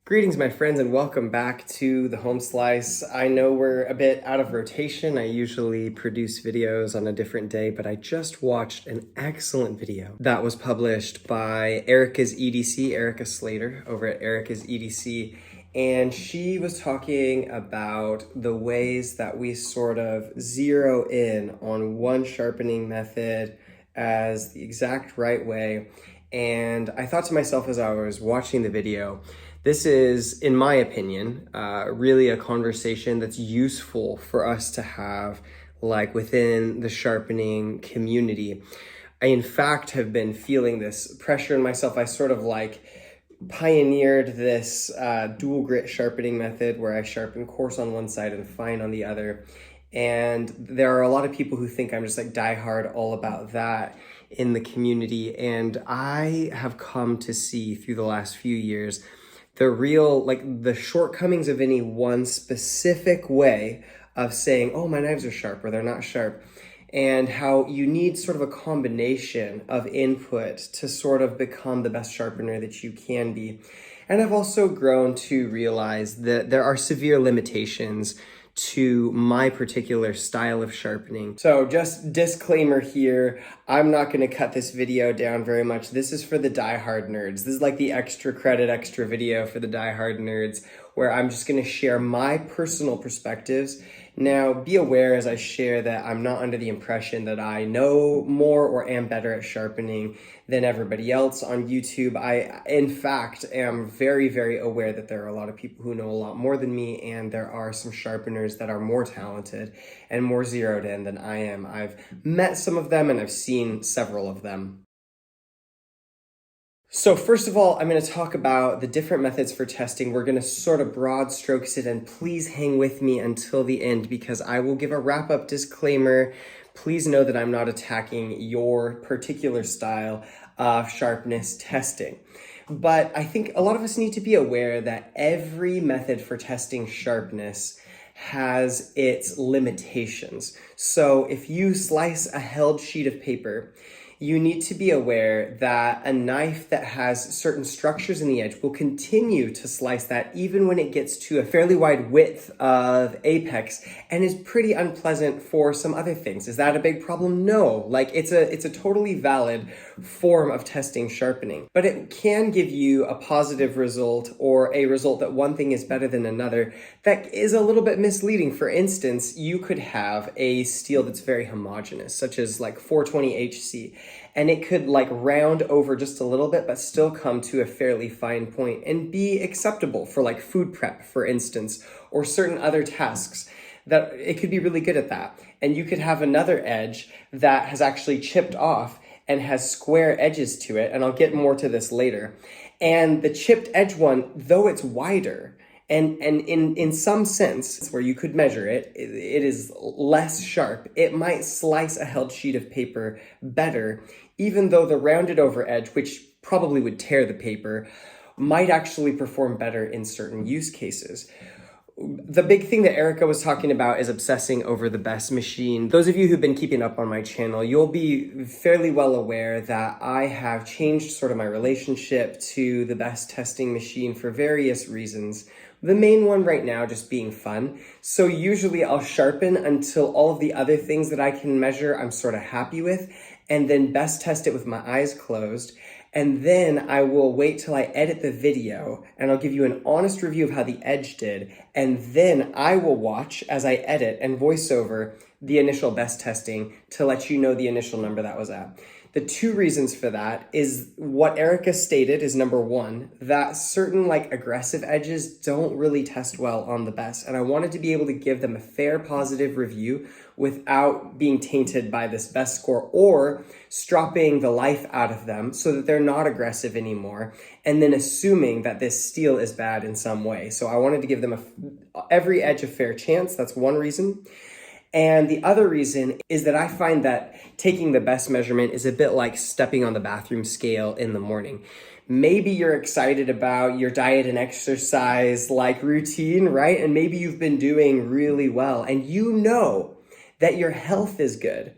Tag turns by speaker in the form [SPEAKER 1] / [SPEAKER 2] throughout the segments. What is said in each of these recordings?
[SPEAKER 1] Greetings, my friends, and welcome back to the Home Slice. I know we're a bit out of rotation. I usually produce videos on a different day, but I just watched an excellent video that was published by Erica's EDC, Erica Slater, over at Erica's EDC. And she was talking about the ways that we sort of zero in on one sharpening method as the exact right way. And I thought to myself as I was watching the video, this is, in my opinion, really a conversation that's useful for us to have, like within the sharpening community. I, in fact, have been feeling this pressure in myself. I sort of like pioneered this dual grit sharpening method where I sharpen coarse on one side and fine on the other. And there are a lot of people who think I'm just like diehard all about that in the community. And I have come to see through the last few years the real, like the shortcomings of any one specific way of saying, oh, my knives are sharp or they're not sharp, and how you need sort of a combination of input to sort of become the best sharpener that you can be. And I've also grown to realize that there are severe limitations to my particular style of sharpening. So just disclaimer here, I'm not going to cut this video down very much. This is for the diehard nerds. This is like the extra credit, extra video for the diehard nerds, where I'm just going to share my personal perspectives. Now, be aware as I share that I'm not under the impression that I know more or am better at sharpening than everybody else on YouTube. I, in fact, am very, very aware that there are a lot of people who know a lot more than me, and there are some sharpeners that are more talented and more zeroed in than I am. I've met some of them and I've seen several of them. So first of all, I'm going to talk about the different methods for testing. We're going to sort of broad strokes it, and please hang with me until the end because I will give a wrap-up disclaimer. Please know that I'm not attacking your particular style of sharpness testing. But I think a lot of us need to be aware that every method for testing sharpness has its limitations. So if you slice a held sheet of paper, you need to be aware that a knife that has certain structures in the edge will continue to slice that even when it gets to a fairly wide width of apex and is pretty unpleasant for some other things. Is that a big problem? No. Like it's a totally valid form of testing sharpening, but it can give you a positive result or a result that one thing is better than another that is a little bit misleading. For instance, you could have a steel that's very homogeneous, such as like 420 HC, and it could like round over just a little bit, but still come to a fairly fine point and be acceptable for like food prep, for instance, or certain other tasks that it could be really good at that. And you could have another edge that has actually chipped off and has square edges to it. And I'll get more to this later. And the chipped edge one, though it's wider, and in some sense, where you could measure it, it is less sharp. It might slice a held sheet of paper better, even though the rounded over edge, which probably would tear the paper, might actually perform better in certain use cases. The big thing that Erica was talking about is obsessing over the BESS machine. Those of you who've been keeping up on my channel, you'll be fairly well aware that I have changed sort of my relationship to the BESS testing machine for various reasons. The main one right now just being fun. So usually I'll sharpen until all of the other things that I can measure I'm sort of happy with, and then BESS test it with my eyes closed. And then I will wait till I edit the video and I'll give you an honest review of how the edge did. And then I will watch as I edit and voice over the initial BESS testing to let you know the initial number that was at. The two reasons for that is what Erica stated is number one, that certain like aggressive edges don't really test well on the BESS. And I wanted to be able to give them a fair positive review without being tainted by this BESS score or stropping the life out of them so that they're not aggressive anymore. And then assuming that this steel is bad in some way. So I wanted to give them every edge a fair chance. That's one reason. And the other reason is that I find that taking the BESS measurement is a bit like stepping on the bathroom scale in the morning. Maybe you're excited about your diet and exercise like routine, right? And maybe you've been doing really well and you know that your health is good,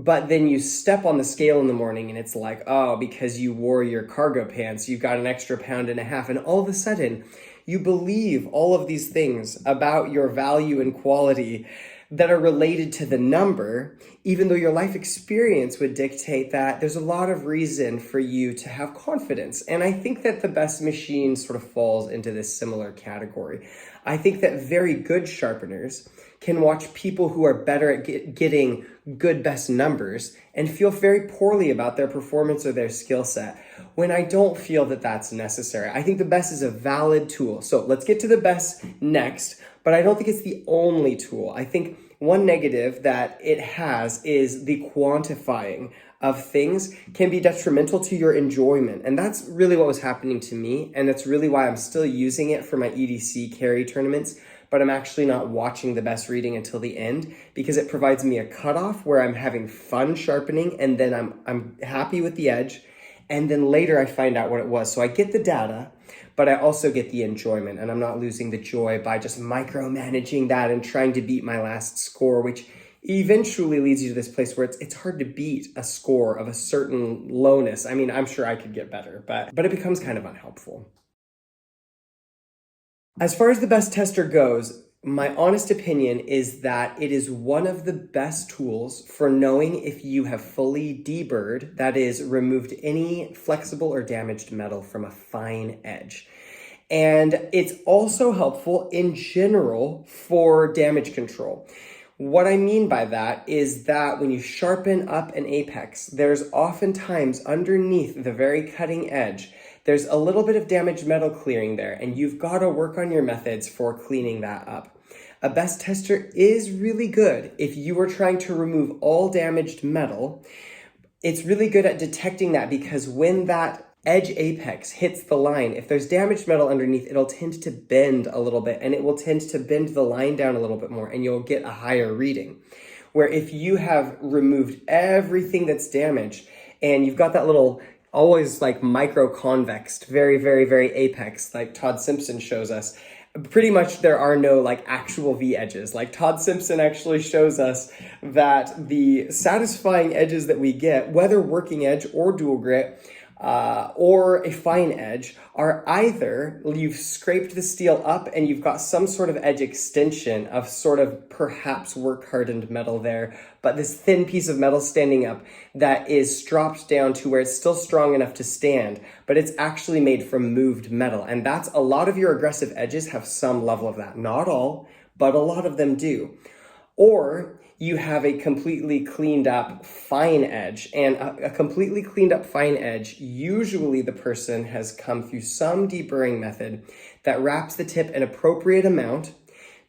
[SPEAKER 1] but then you step on the scale in the morning and it's like, oh, because you wore your cargo pants, you've got an extra pound and a half. And all of a sudden, you believe all of these things about your value and quality that are related to the number, even though your life experience would dictate that there's a lot of reason for you to have confidence. And I think that the BESS machine sort of falls into this similar category. I think that very good sharpeners can watch people who are better at getting good BESS numbers and feel very poorly about their performance or their skill set, when I don't feel that that's necessary. I think the BESS is a valid tool. So let's get to the BESS next, but I don't think it's the only tool. I think one negative that it has is the quantifying of things can be detrimental to your enjoyment. And that's really what was happening to me. And that's really why I'm still using it for my EDC carry tournaments, but I'm actually not watching the BESS reading until the end, because it provides me a cutoff where I'm having fun sharpening and then I'm happy with the edge. And then later I find out what it was. So I get the data, but I also get the enjoyment, and I'm not losing the joy by just micromanaging that and trying to beat my last score, which eventually leads you to this place where it's hard to beat a score of a certain lowness. I mean, I'm sure I could get better, but it becomes kind of unhelpful. As far as the BESS tester goes, my honest opinion is that it is one of the best tools for knowing if you have fully deburred, that is, removed any flexible or damaged metal from a fine edge. And it's also helpful in general for damage control. What I mean by that is that when you sharpen up an apex, there's oftentimes underneath the very cutting edge, there's a little bit of damaged metal clearing there, and you've got to work on your methods for cleaning that up. A BESS tester is really good if you are trying to remove all damaged metal. It's really good at detecting that, because when that edge apex hits the line, if there's damaged metal underneath, it'll tend to bend a little bit, and it will tend to bend the line down a little bit more, and you'll get a higher reading. Where if you have removed everything that's damaged and you've got that little always like micro-convexed, very, very, very apex, like Todd Simpson shows us, pretty much there are no like actual V edges. Like Todd Simpson actually shows us that the satisfying edges that we get, whether working edge or dual grit, or a fine edge, are either you've scraped the steel up and you've got some sort of edge extension of sort of perhaps work hardened metal there, but this thin piece of metal standing up that is stropped down to where it's still strong enough to stand, but it's actually made from moved metal. And that's a lot of your aggressive edges have some level of that. Not all, but a lot of them do. Or you have a completely cleaned up fine edge, and a completely cleaned up fine edge, usually the person has come through some deburring method that wraps the tip an appropriate amount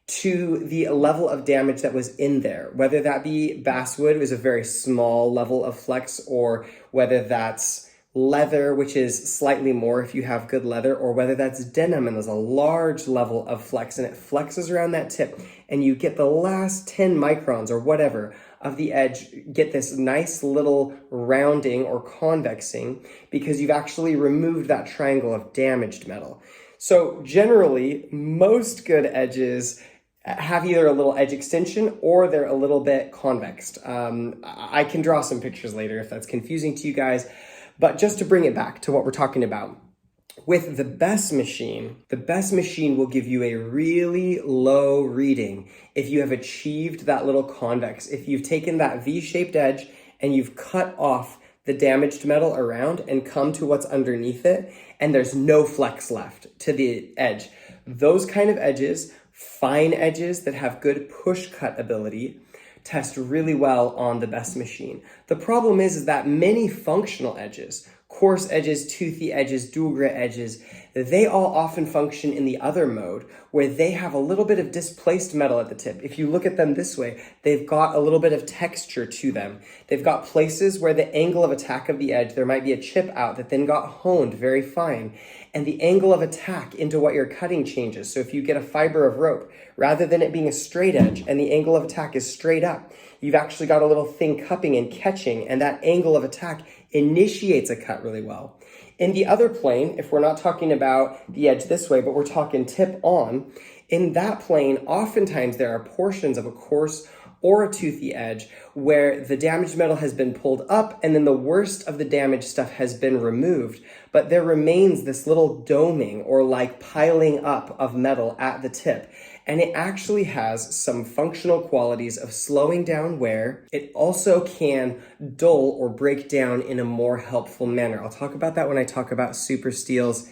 [SPEAKER 1] to the level of damage that was in there, whether that be basswood, was a very small level of flex, or whether that's leather, which is slightly more if you have good leather, or whether that's denim and there's a large level of flex and it flexes around that tip, and you get the last 10 microns or whatever of the edge, get this nice little rounding or convexing because you've actually removed that triangle of damaged metal. So generally, most good edges have either a little edge extension or they're a little bit convexed. I can draw some pictures later if that's confusing to you guys. But just to bring it back to what we're talking about, with the BESS machine will give you a really low reading if you have achieved that little convex. If you've taken that V-shaped edge and you've cut off the damaged metal around and come to what's underneath it, and there's no flex left to the edge. Those kind of edges, fine edges that have good push cut ability, test really well on the BESS machine. The problem is that many functional edges, coarse edges, toothy edges, dual grit edges, they all often function in the other mode where they have a little bit of displaced metal at the tip. If you look at them this way, they've got a little bit of texture to them. They've got places where the angle of attack of the edge, there might be a chip out that then got honed very fine, and the angle of attack into what you're cutting changes. So if you get a fiber of rope, rather than it being a straight edge and the angle of attack is straight up, you've actually got a little thin cupping and catching, and that angle of attack initiates a cut really well. In the other plane, if we're not talking about the edge this way, but we're talking tip on, in that plane, oftentimes there are portions of a coarse or a toothy edge where the damaged metal has been pulled up and then the worst of the damaged stuff has been removed, but there remains this little doming or like piling up of metal at the tip. And it actually has some functional qualities of slowing down wear. It also can dull or break down in a more helpful manner. I'll talk about that when I talk about super steels.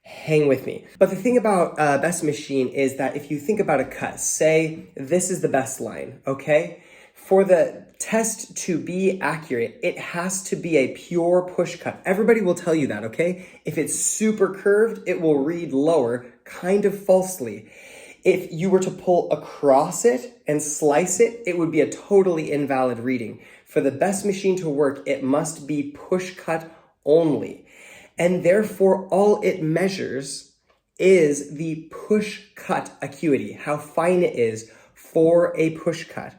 [SPEAKER 1] Hang with me. But the thing about BESS machine is that if you think about a cut, say this is the BESS line, okay? For the test to be accurate, it has to be a pure push cut. Everybody will tell you that, okay? If it's super curved, it will read lower, kind of falsely. If you were to pull across it and slice it, it would be a totally invalid reading. For the BESS machine to work, it must be push cut only. And therefore, all it measures is the push cut acuity, how fine it is for a push cut.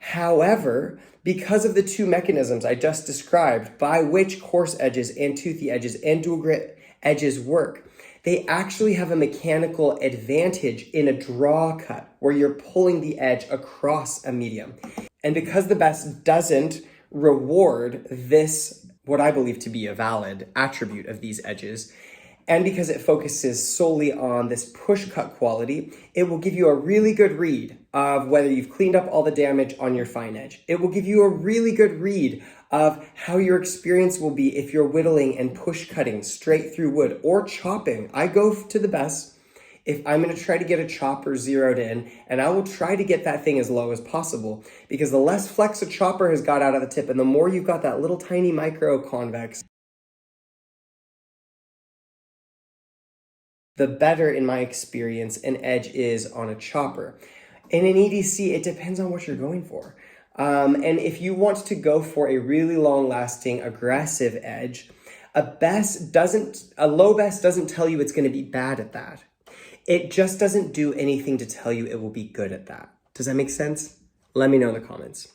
[SPEAKER 1] However, because of the two mechanisms I just described by which coarse edges and toothy edges and dual grit edges work, they actually have a mechanical advantage in a draw cut where you're pulling the edge across a medium. And because the BESS doesn't reward this, what I believe to be a valid attribute of these edges, and because it focuses solely on this push cut quality, it will give you a really good read of whether you've cleaned up all the damage on your fine edge. It will give you a really good read of how your experience will be if you're whittling and push cutting straight through wood or chopping. I go to the BESS if I'm going to try to get a chopper zeroed in, and I will try to get that thing as low as possible, because the less flex a chopper has got out of the tip and the more you've got that little tiny micro convex, the better, in my experience, an edge is on a chopper. In an EDC, it depends on what you're going for. And if you want to go for a really long-lasting, aggressive edge, a low BESS doesn't tell you it's going to be bad at that. It just doesn't do anything to tell you it will be good at that. Does that make sense? Let me know in the comments.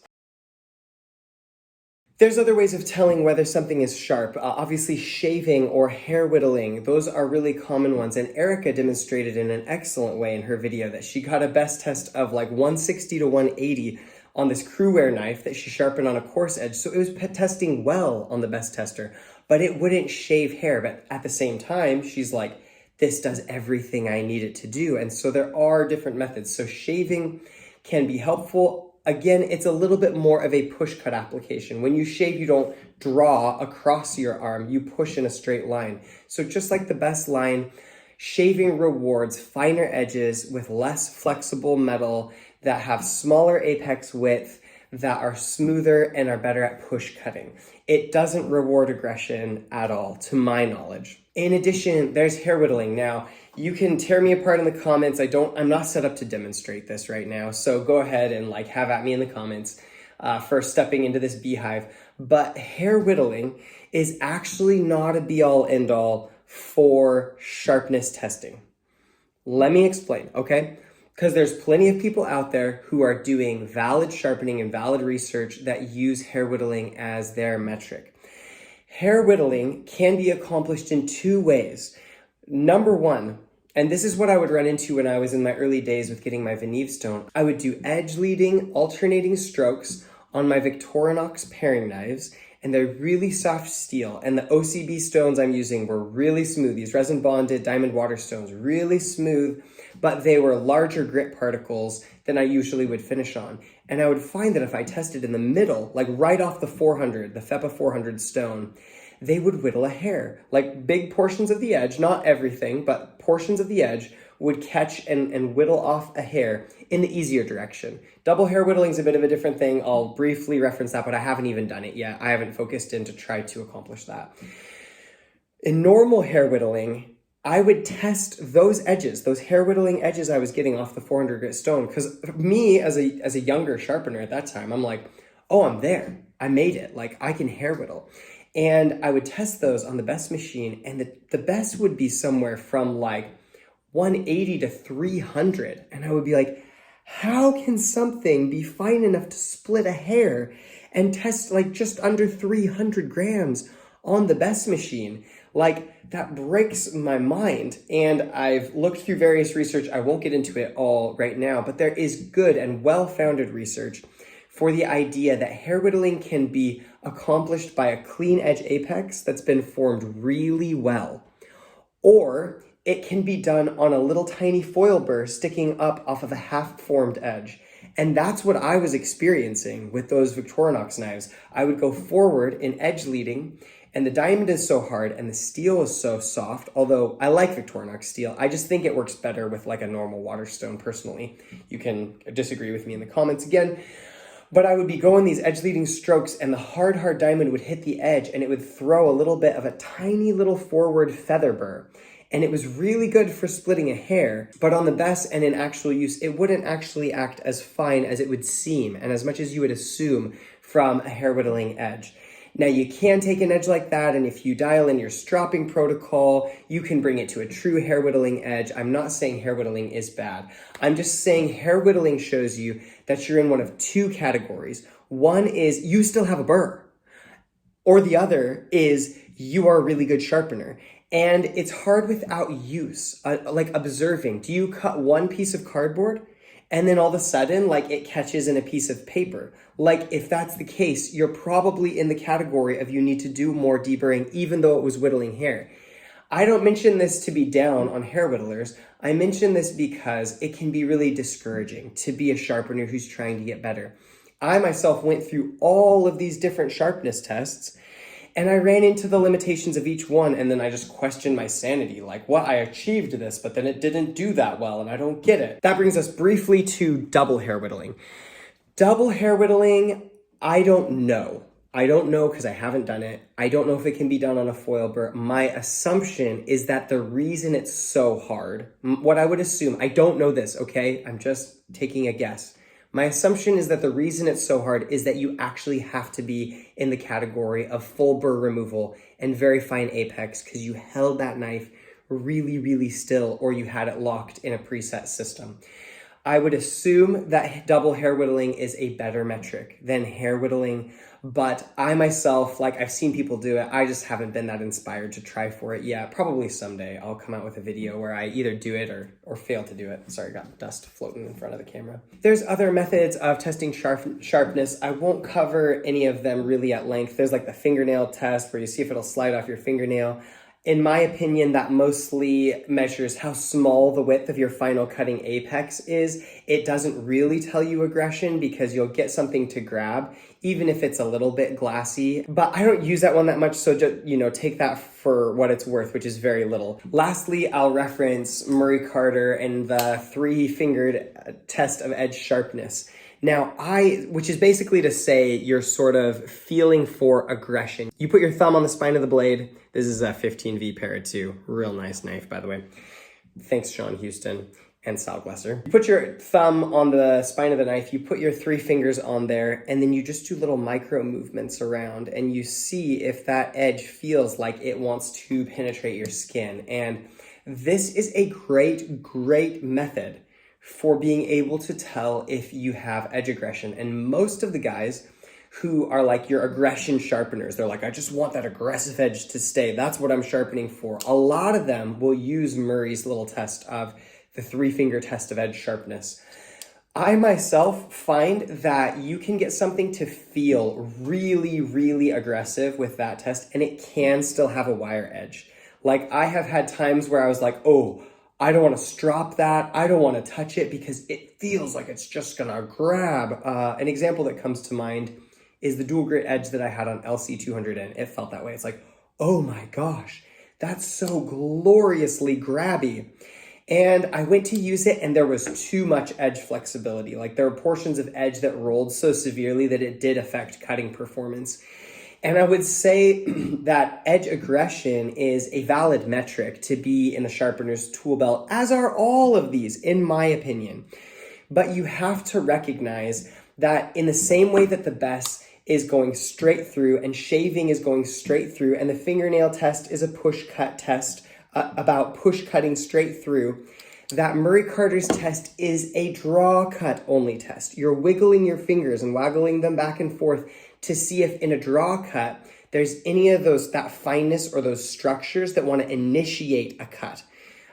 [SPEAKER 1] There's other ways of telling whether something is sharp. Obviously, shaving or hair whittling, those are really common ones. And Erica demonstrated in an excellent way in her video that she got a BESS test of like 160 to 180 on this crewware knife that she sharpened on a coarse edge. So it was testing well on the BESS tester, but it wouldn't shave hair. But at the same time, she's like, this does everything I need it to do. And so there are different methods. So shaving can be helpful. Again, it's a little bit more of a push cut application. When you shave, you don't draw across your arm, you push in a straight line. So just like the BESS line, shaving rewards finer edges with less flexible metal that have smaller apex width, that are smoother and are better at push cutting. It doesn't reward aggression at all, to my knowledge. In addition, there's hair whittling. Now, you can tear me apart in the comments. I'm not set up to demonstrate this right now, so go ahead and have at me in the comments for stepping into this beehive. But hair whittling is actually not a be-all, end-all for sharpness testing. Let me explain, okay? Because there's plenty of people out there who are doing valid sharpening and valid research that use hair whittling as their metric. Hair whittling can be accomplished in two ways. Number one, and this is what I would run into when I was in my early days with getting my Veneve stone, I would do edge leading, alternating strokes on my Victorinox paring knives, and they're really soft steel. And the OCB stones I'm using were really smooth. These resin bonded diamond water stones, really smooth, but they were larger grit particles than I usually would finish on. And I would find that if I tested in the middle, like right off the 400, the FEPA 400 stone, they would whittle a hair. Like big portions of the edge, not everything, but portions of the edge would catch and whittle off a hair in the easier direction. Double hair whittling is a bit of a different thing. I'll briefly reference that, but I haven't even done it yet. I haven't focused in to try to accomplish that. In normal hair whittling, I would test those edges, those hair whittling edges I was getting off the 400 grit stone. Because me, as a younger sharpener at that time, I'm like, oh, I'm there. I made it. Like, I can hair whittle. And I would test those on the BESS machine, and the BESS would be somewhere from like 180 to 300. And I would be like, how can something be fine enough to split a hair and test like just under 300 grams on the BESS machine? Like, that breaks my mind. And I've looked through various research. I won't get into it all right now, but there is good and well-founded research for the idea that hair whittling can be accomplished by a clean edge apex that's been formed really well. Or it can be done on a little tiny foil burr sticking up off of a half-formed edge. And that's what I was experiencing with those Victorinox knives. I would go forward in edge leading, and the diamond is so hard and the steel is so soft, although I like Victorinox steel. I just think it works better with like a normal Waterstone personally. You can disagree with me in the comments again. But I would be going these edge leading strokes and the hard diamond would hit the edge and it would throw a little bit of a tiny little forward feather burr. And it was really good for splitting a hair, but on the BESS and in actual use, it wouldn't actually act as fine as it would seem and as much as you would assume from a hair whittling edge. Now you can take an edge like that, and if you dial in your stropping protocol, you can bring it to a true hair whittling edge. I'm not saying hair whittling is bad. I'm just saying hair whittling shows you that you're in one of two categories. One is you still have a burr, or the other is you are a really good sharpener. And it's hard without use, like observing. Do you cut one piece of cardboard and then all of a sudden, like it catches in a piece of paper? Like if that's the case, you're probably in the category of you need to do more deburring, even though it was whittling hair. I don't mention this to be down on hair whittlers. I mention this because it can be really discouraging to be a sharpener who's trying to get better. I myself went through all of these different sharpness tests, and I ran into the limitations of each one, and then I just questioned my sanity. Like, what? I achieved this, but then it didn't do that well, and I don't get it. That brings us briefly to double hair whittling. Double hair whittling, I don't know. I don't know because I haven't done it. I don't know if it can be done on a foil burr. My assumption is that the reason it's so hard, what I would assume, I don't know this, okay? I'm just taking a guess. My assumption is that the reason it's so hard is that you actually have to be in the category of full burr removal and very fine apex because you held that knife really still, or you had it locked in a preset system. I would assume that double hair whittling is a better metric than hair whittling, but I myself, like I've seen people do it, I just haven't been that inspired to try for it yet. Probably someday I'll come out with a video where I either do it or fail to do it. Sorry, got dust floating in front of the camera. There's other methods of testing sharpness. I won't cover any of them really at length. There's like the fingernail test where you see if it'll slide off your fingernail. In my opinion, that mostly measures how small the width of your final cutting apex is. It doesn't really tell you aggression because you'll get something to grab, even if it's a little bit glassy. But I don't use that one that much, so just, take that for what it's worth, which is very little. Lastly, I'll reference Murray Carter and the 3-fingered test of edge sharpness. Now, which is basically to say you're sort of feeling for aggression. You put your thumb on the spine of the blade. This is a 15V Para 2. Real nice knife, by the way. Thanks, Sean Houston and Sal Glesser. You put your thumb on the spine of the knife, you put your 3 fingers on there, and then you just do little micro movements around, and you see if that edge feels like it wants to penetrate your skin. And this is a great method for being able to tell if you have edge aggression. And most of the guys who are like your aggression sharpeners, they're like, I just want that aggressive edge to stay. That's what I'm sharpening for. A lot of them will use Murray's little test of the 3-finger test of edge sharpness. I myself find that you can get something to feel really aggressive with that test, and it can still have a wire edge. Like I have had times where I was like, oh, I don't want to strop that. I don't want to touch it because it feels like it's just going to grab. An example that comes to mind is the dual grit edge that I had on LC200N. It felt that way. It's like, oh my gosh, that's so gloriously grabby. And I went to use it and there was too much edge flexibility. Like there were portions of edge that rolled so severely that it did affect cutting performance. And I would say that edge aggression is a valid metric to be in the sharpener's tool belt, as are all of these, in my opinion. But you have to recognize that in the same way that the BESS is going straight through and shaving is going straight through, and the fingernail test is a push cut test about push cutting straight through, that Murray Carter's test is a draw cut only test. You're wiggling your fingers and waggling them back and forth to see if in a draw cut, there's any of that fineness or those structures that want to initiate a cut.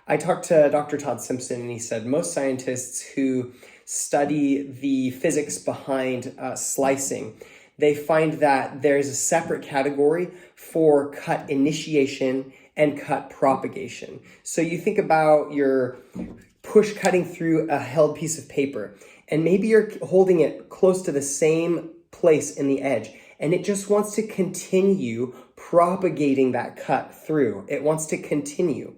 [SPEAKER 1] I talked to Dr. Todd Simpson, and he said most scientists who study the physics behind slicing, they find that there's a separate category for cut initiation and cut propagation. So you think about your push cutting through a held piece of paper, and maybe you're holding it close to the same place in the edge, and it just wants to continue propagating that cut through. It wants to continue.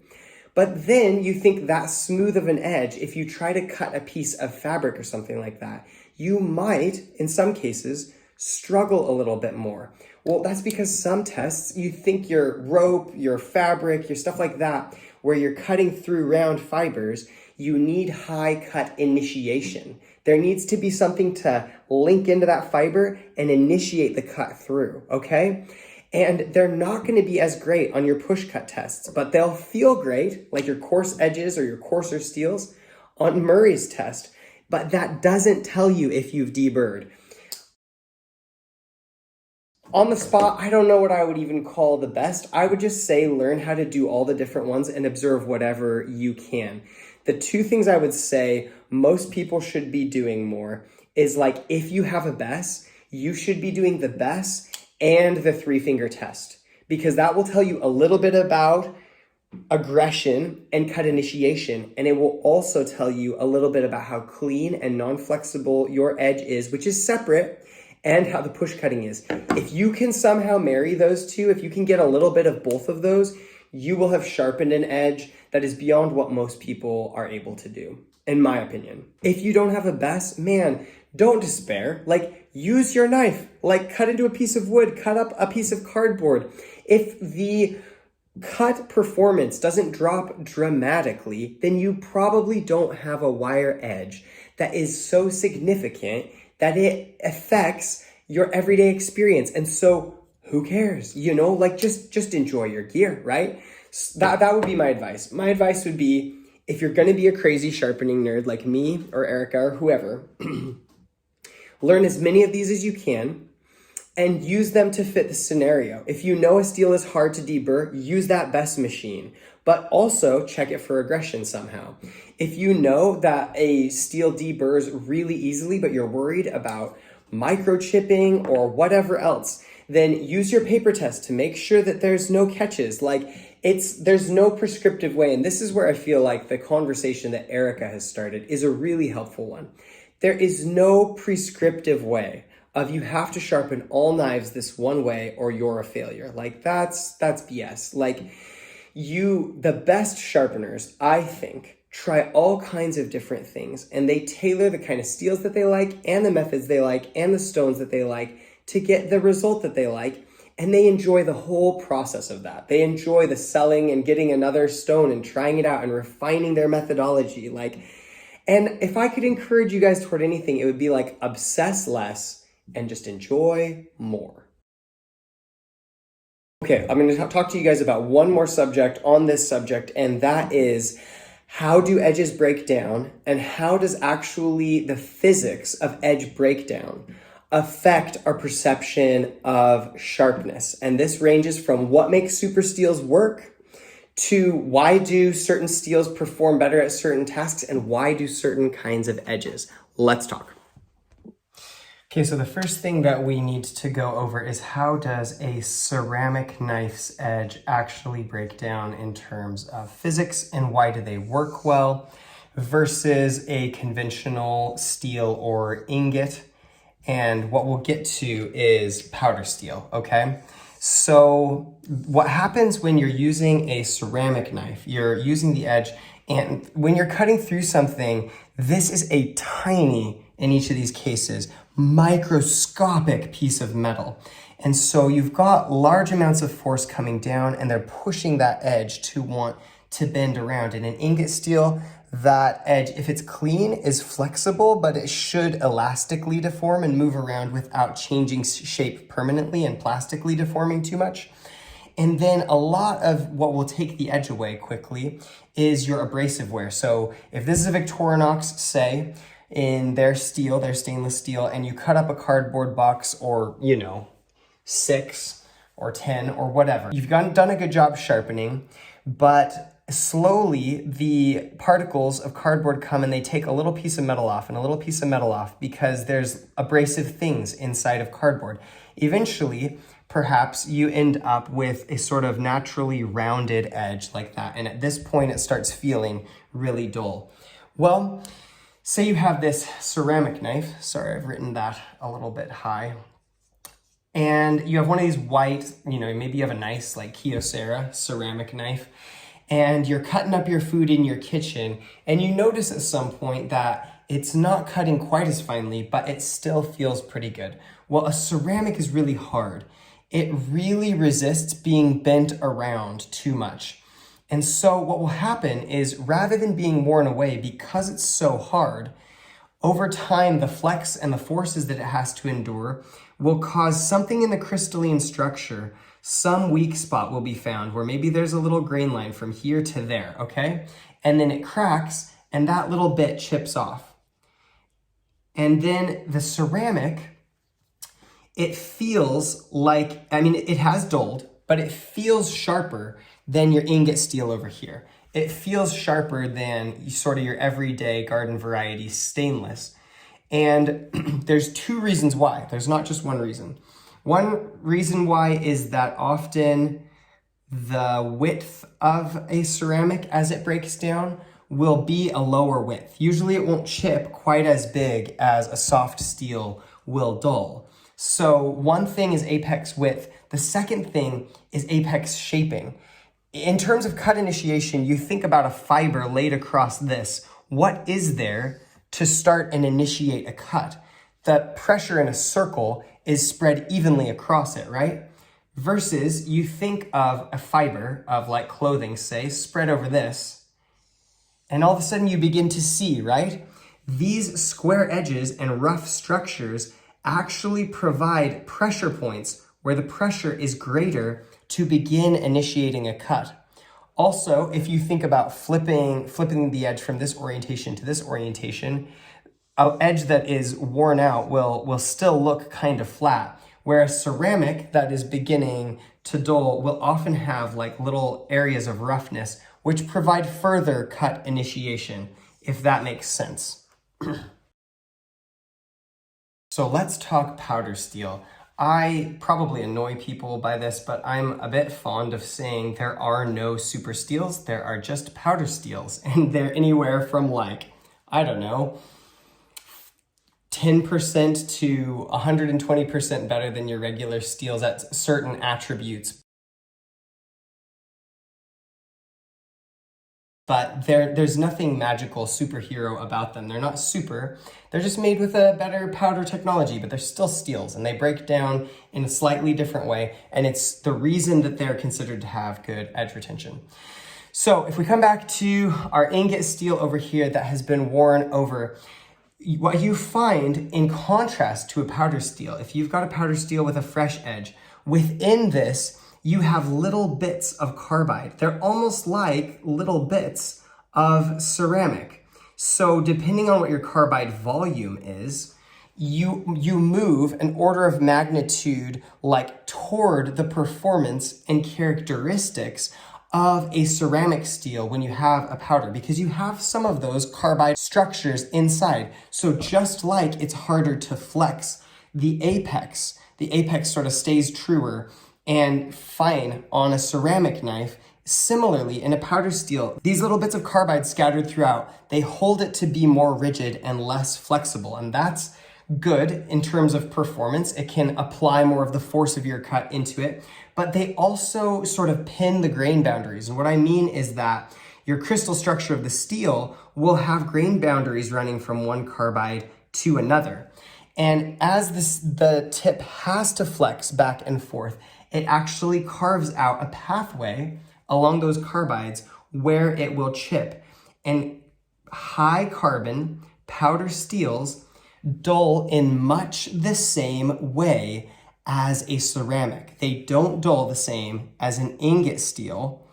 [SPEAKER 1] But then you think that smooth of an edge, if you try to cut a piece of fabric or something like that, you might, in some cases, struggle a little bit more. Well, that's because some tests, you think your rope, your fabric, your stuff like that, where you're cutting through round fibers, you need high cut initiation. There needs to be something to link into that fiber and initiate the cut through, okay? And they're not going to be as great on your push cut tests, but they'll feel great, like your coarse edges or your coarser steels, on Murray's test. But that doesn't tell you if you've deburred. On the spot, I don't know what I would even call the best. I would just say learn how to do all the different ones and observe whatever you can. The two things I would say most people should be doing more is, like, if you have a BESS, you should be doing the BESS and the 3-finger test, because that will tell you a little bit about aggression and cut initiation, and it will also tell you a little bit about how clean and non-flexible your edge is, which is separate, and how the push cutting is. If you can somehow marry those two, if you can get a little bit of both of those, you will have sharpened an edge that is beyond what most people are able to do, in my opinion. If you don't have a BESS, man, don't despair. Like, use your knife, like cut into a piece of wood, cut up a piece of cardboard. If the cut performance doesn't drop dramatically, then you probably don't have a wire edge that is so significant that it affects your everyday experience. And so who cares? You know, like just enjoy your gear, right? That would be my advice. My advice would be, if you're going to be a crazy sharpening nerd like me or Erica or whoever, learn as many of these as you can and use them to fit the scenario. If you know a steel is hard to deburr, use that BESS machine, but also check it for aggression somehow. If you know that a steel deburrs really easily, but you're worried about microchipping or whatever else, then use your paper test to make sure that there's no catches. There's no prescriptive way. And this is where I feel like the conversation that Erica has started is a really helpful one. There is no prescriptive way of you have to sharpen all knives this one way or you're a failure. Like, that's BS. Like, the best sharpeners, I think, try all kinds of different things, and they tailor the kind of steels that they like and the methods they like and the stones that they like to get the result that they like. And they enjoy the whole process of that. They enjoy the selling and getting another stone and trying it out and refining their methodology. And if I could encourage you guys toward anything, it would be like, obsess less and just enjoy more. Okay, I'm going to talk to you guys about one more subject on this subject, and that is, how do edges break down, and how does actually the physics of edge breakdown affect our perception of sharpness? And this ranges from what makes super steels work to why do certain steels perform better at certain tasks, and why do certain kinds of edges. Let's talk. Okay, so the first thing that we need to go over is, how does a ceramic knife's edge actually break down in terms of physics, and why do they work well versus a conventional steel or ingot? And what we'll get to is powder steel, okay? So what happens when you're using a ceramic knife, you're using the edge, and when you're cutting through something, this is a tiny, in each of these cases, microscopic piece of metal. And so you've got large amounts of force coming down, and they're pushing that edge to want to bend around. In an ingot steel, that edge, if it's clean, is flexible, but it should elastically deform and move around without changing shape permanently and plastically deforming too much. And then a lot of what will take the edge away quickly is your abrasive wear. So if this is a Victorinox, say, in their steel, their stainless steel, and you cut up a cardboard box, or 6 or 10 or whatever, you've done a good job sharpening, but slowly the particles of cardboard come and they take a little piece of metal off and a little piece of metal off because there's abrasive things inside of cardboard. Eventually, perhaps you end up with a sort of naturally rounded edge like that. And at this point, it starts feeling really dull. Well, say you have this ceramic knife. Sorry, I've written that a little bit high. And you have one of these white, maybe you have a nice like Kyocera ceramic knife, and you're cutting up your food in your kitchen, and you notice at some point that it's not cutting quite as finely, but it still feels pretty good. Well, a ceramic is really hard. It really resists being bent around too much. And so what will happen is rather than being worn away because it's so hard, over time, the flex and the forces that it has to endure will cause something in the crystalline structure. Some weak spot will be found where maybe there's a little grain line from here to there, okay? And then it cracks and that little bit chips off. And then the ceramic, it feels like, it has dulled, but it feels sharper than your ingot steel over here. It feels sharper than sort of your everyday garden variety stainless. And there's two reasons why. There's not just one reason. One reason why is that often the width of a ceramic as it breaks down will be a lower width. Usually it won't chip quite as big as a soft steel will dull. So one thing is apex width. The second thing is apex shaping. In terms of cut initiation, you think about a fiber laid across this. What is there to start and initiate a cut? The pressure in a circle is spread evenly across it, right? Versus you think of a fiber of like clothing, say, spread over this, and all of a sudden you begin to see, right? These square edges and rough structures actually provide pressure points where the pressure is greater to begin initiating a cut. Also, if you think about flipping the edge from this orientation to this orientation, an edge that is worn out will still look kind of flat, whereas ceramic that is beginning to dull will often have like little areas of roughness, which provide further cut initiation, if that makes sense. So let's talk powder steel. I probably annoy people by this, but I'm a bit fond of saying there are no super steels, there are just powder steels, and they're anywhere from like, I don't know, 10% to 120% better than your regular steels at certain attributes. But there's nothing magical superhero about them. They're not super, they're just made with a better powder technology, but they're still steels and they break down in a slightly different way. And it's the reason that they're considered to have good edge retention. So if we come back to our ingot steel over here that has been worn over, what you find in contrast to a powder steel, if you've got a powder steel with a fresh edge, within this, you have little bits of carbide. They're almost like little bits of ceramic. So depending on what your carbide volume is, you move an order of magnitude like toward the performance and characteristics of a ceramic steel when you have a powder, because you have some of those carbide structures inside. So just like it's harder to flex the apex sort of stays truer and fine on a ceramic knife. Similarly, in a powder steel, these little bits of carbide scattered throughout, they hold it to be more rigid and less flexible. And that's good in terms of performance. It can apply more of the force of your cut into it, but they also sort of pin the grain boundaries. And what I mean is that your crystal structure of the steel will have grain boundaries running from one carbide to another. And as the tip has to flex back and forth, it actually carves out a pathway along those carbides where it will chip. And high carbon powder steels dull in much the same way as a ceramic. They don't dull the same as an ingot steel.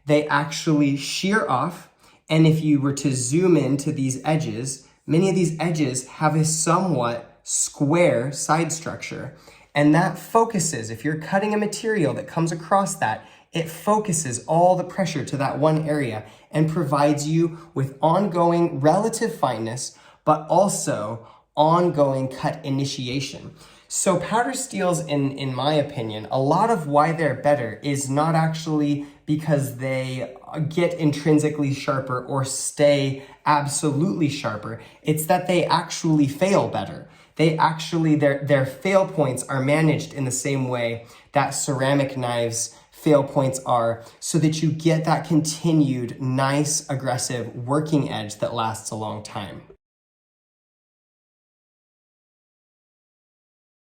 [SPEAKER 1] They actually shear off. And if you were to zoom into these edges, many of these edges have a somewhat square side structure. And that focuses, if you're cutting a material that comes across that, It focuses all the pressure to that one area and provides you with ongoing relative fineness, but also ongoing cut initiation. So powder steels, in my opinion, a lot of why they're better is not actually because they get intrinsically sharper or stay absolutely sharper. It's that they actually fail better. They actually, their fail points are managed in the same way that ceramic knives fail points are, so that you get that continued nice, aggressive working edge that lasts a long time.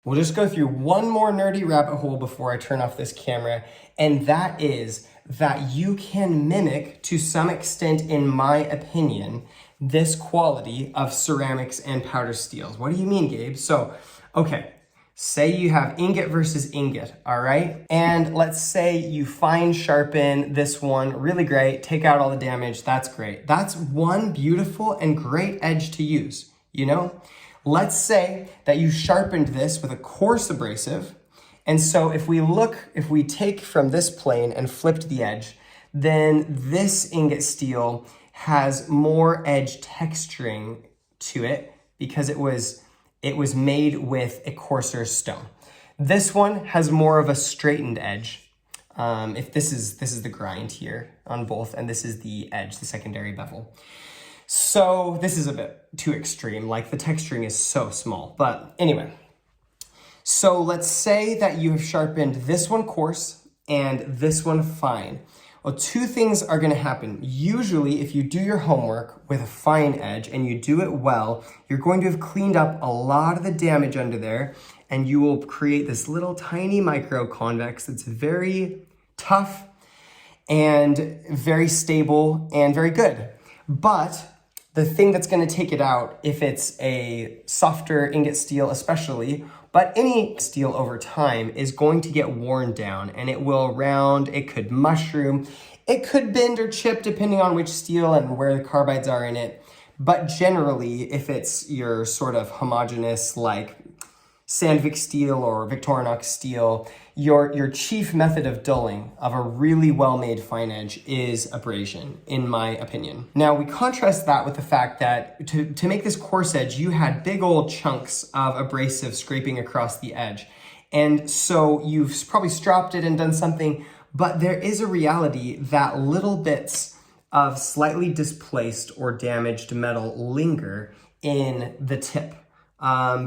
[SPEAKER 1] We'll just go through one more nerdy rabbit hole before I turn off this camera, and that is that you can mimic, to some extent, in my opinion, this quality of ceramics and powder steels. What do you mean, Gabe? So, okay, say you have ingot versus ingot, all right? And let's say you fine sharpen this one, really great, take out all the damage, that's great. That's one beautiful and great edge to use, you know? Let's say that you sharpened this with a coarse abrasive. And so if we take from this plane and flipped the edge, then this ingot steel has more edge texturing to it because it was made with a coarser stone. This one has more of a straightened edge. If this is the grind here on both, and this is the edge, the secondary bevel. So this is a bit too extreme, like the texturing is so small, but anyway. So let's say that you have sharpened this one coarse and this one fine. Well, two things are gonna happen. Usually, if you do your homework with a fine edge and you do it well, you're going to have cleaned up a lot of the damage under there, and you will create this little tiny micro convex that's very tough and very stable and very good. But the thing that's going to take it out, if it's a softer ingot steel especially, but any steel over time, is going to get worn down, and it will round, it could mushroom, it could bend or chip depending on which steel and where the carbides are in it. But generally, if it's your sort of homogeneous like Sandvik steel or Victorinox steel, your chief method of dulling of a really well-made fine edge is abrasion, in my opinion. Now, we contrast that with the fact that to make this coarse edge, you had big old chunks of abrasive scraping across the edge. And so you've probably stropped it and done something, but there is a reality that little bits of slightly displaced or damaged metal linger in the tip.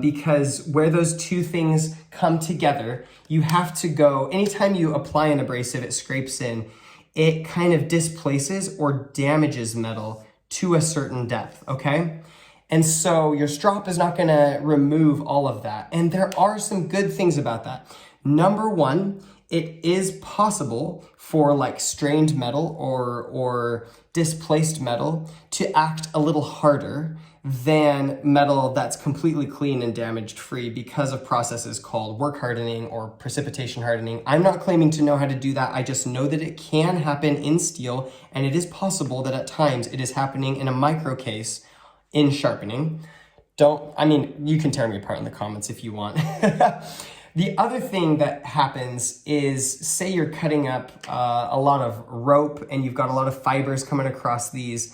[SPEAKER 1] Because where those two things come together, you have to go, anytime you apply an abrasive, it scrapes in, it kind of displaces or damages metal to a certain depth, okay? And so your strop is not gonna remove all of that. And there are some good things about that. Number one, it is possible for like strained metal or displaced metal to act a little harder than metal that's completely clean and damaged free because of processes called work hardening or precipitation hardening. I'm not claiming to know how to do that. I just know that it can happen in steel, and it is possible that at times it is happening in a micro case in sharpening. You can tear me apart in the comments if you want. The other thing that happens is, say you're cutting up a lot of rope and you've got a lot of fibers coming across these.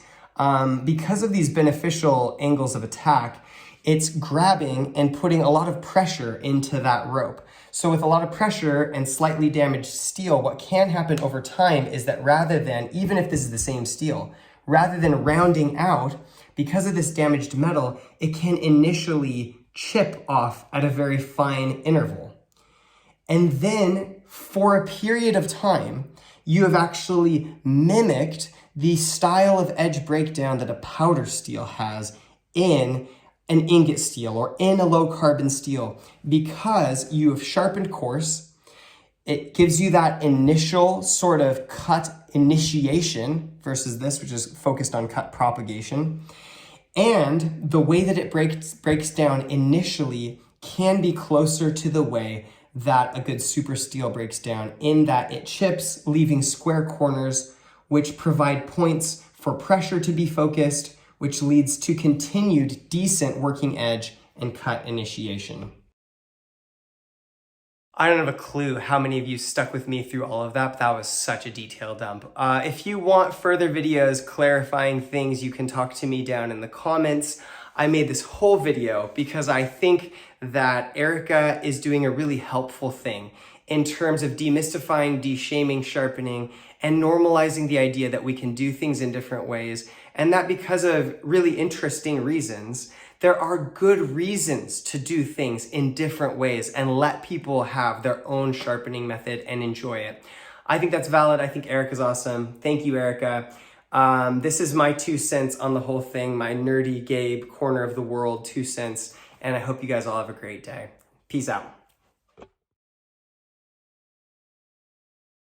[SPEAKER 1] Because of these beneficial angles of attack, it's grabbing and putting a lot of pressure into that rope. So with a lot of pressure and slightly damaged steel, what can happen over time is that rather than, even if this is the same steel, rather than rounding out, because of this damaged metal, it can initially chip off at a very fine interval. And then for a period of time, you have actually mimicked the style of edge breakdown that a powder steel has in an ingot steel or in a low carbon steel, because you have sharpened coarse. It gives you that initial sort of cut initiation versus this, which is focused on cut propagation. And the way that it breaks down initially can be closer to the way that a good super steel breaks down, in that it chips, leaving square corners, which provide points for pressure to be focused, which leads to continued decent working edge and cut initiation. I don't have a clue how many of you stuck with me through all of that, but that was such a detailed dump. If you want further videos clarifying things, you can talk to me down in the comments. I made this whole video because I think that Erica is doing a really helpful thing in terms of demystifying, de-shaming sharpening, and normalizing the idea that we can do things in different ways, and that because of really interesting reasons, there are good reasons to do things in different ways and let people have their own sharpening method and enjoy it. I think that's valid. I think Erica's awesome. Thank you, Erica. This is my 2 cents on the whole thing, my nerdy Gabe corner of the world 2 cents, and I hope you guys all have a great day. Peace out.